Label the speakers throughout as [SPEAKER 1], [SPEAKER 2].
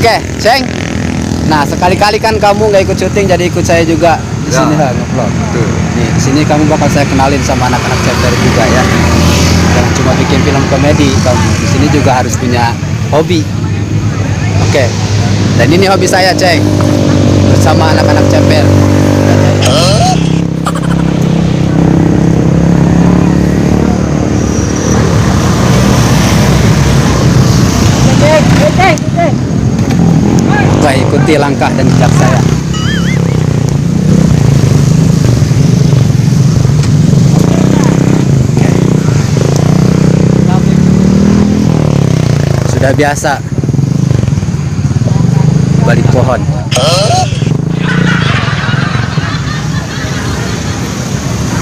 [SPEAKER 1] Oke, Ceng. Nah, sekali-kali kan kamu nggak ikut syuting, jadi ikut saya juga di sini lah ngevlog. Nih, di sini kamu bakal saya kenalin sama anak-anak chapter juga ya. Jangan cuma bikin film komedi, kamu di sini juga harus punya hobi. Oke. Dan ini hobi saya, Ceng. Bersama anak-anak chapter. Baik, ikuti langkah dan jejak saya. Sudah biasa balik pohon.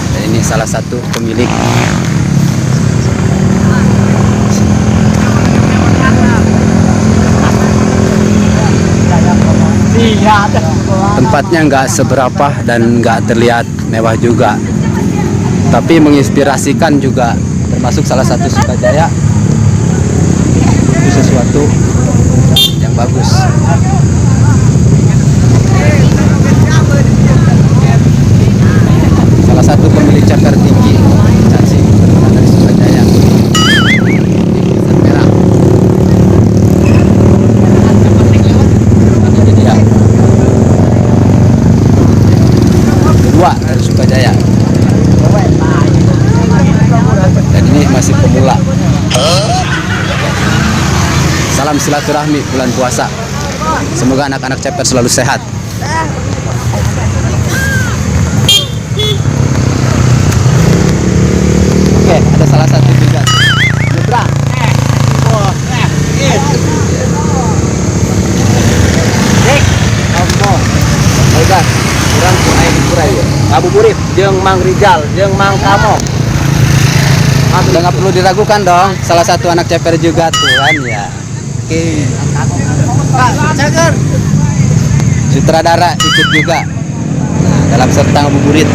[SPEAKER 1] Dan ini salah satu pemilik. Tempatnya nggak seberapa dan nggak terlihat mewah juga, tapi menginspirasikan juga, termasuk salah satu Sukajaya. Itu sesuatu yang bagus. Salah satu pemilik chapter tinggi Caci dari Sukajaya. Dari Sukajaya, dan ini masih pemula. Salam silaturahmi bulan puasa, semoga anak-anak chapter selalu sehat. Oke, ada salah satu juga Nebra. Kurang kurai ya. Ngabuburit jeung Mang Rizal jeung Mang Kamo. Sudah nggak perlu diragukan dong, salah satu anak ceper juga tuh kan ya. Oke. Cager. Sutradara ikut juga. Nah, dalam serta ngabuburit.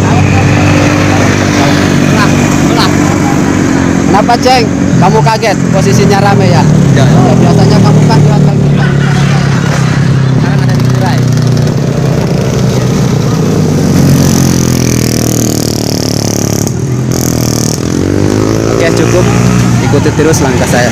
[SPEAKER 1] Kenapa, Ceng? Kamu kaget posisinya rame ya? Ya. Biasanya kamu kan di hotel bintang. Sekarang ada di kurai. Cukup, ikuti terus langkah saya.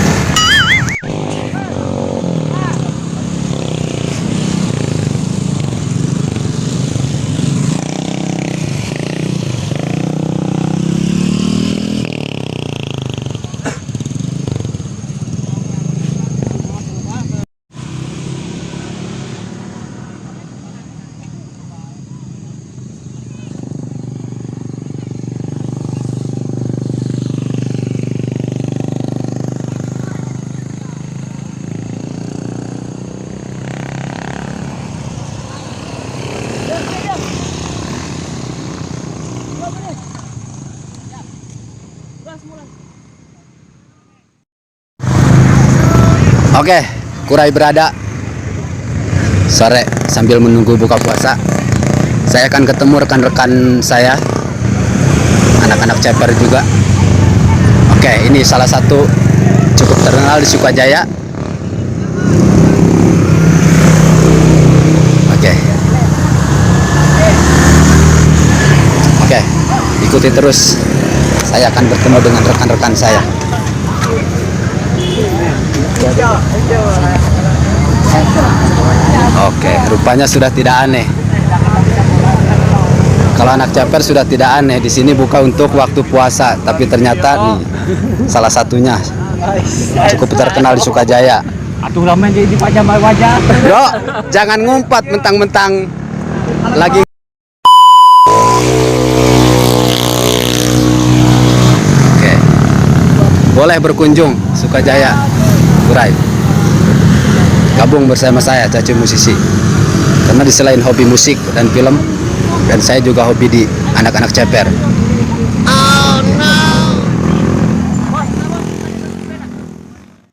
[SPEAKER 1] Oke, kurai berada sore sambil menunggu buka puasa. Saya akan ketemu rekan-rekan saya, anak-anak ceper juga. Oke, ini salah satu cukup terkenal di Sukajaya. Oke, ikuti terus. Saya akan bertemu dengan rekan-rekan saya. Oke, rupanya sudah tidak aneh. Kalau anak caper sudah tidak aneh, di sini buka untuk waktu puasa, tapi ternyata nih salah satunya cukup terkenal di Sukajaya.
[SPEAKER 2] Atuh lama jadi dipajang wajah.
[SPEAKER 1] Bro, jangan ngumpat mentang-mentang lagi. Oke, boleh berkunjung Sukajaya Kurai. Gabung bersama saya, Caci Musisi. Karena di selain hobi musik dan film, dan saya juga hobi di anak-anak ceper.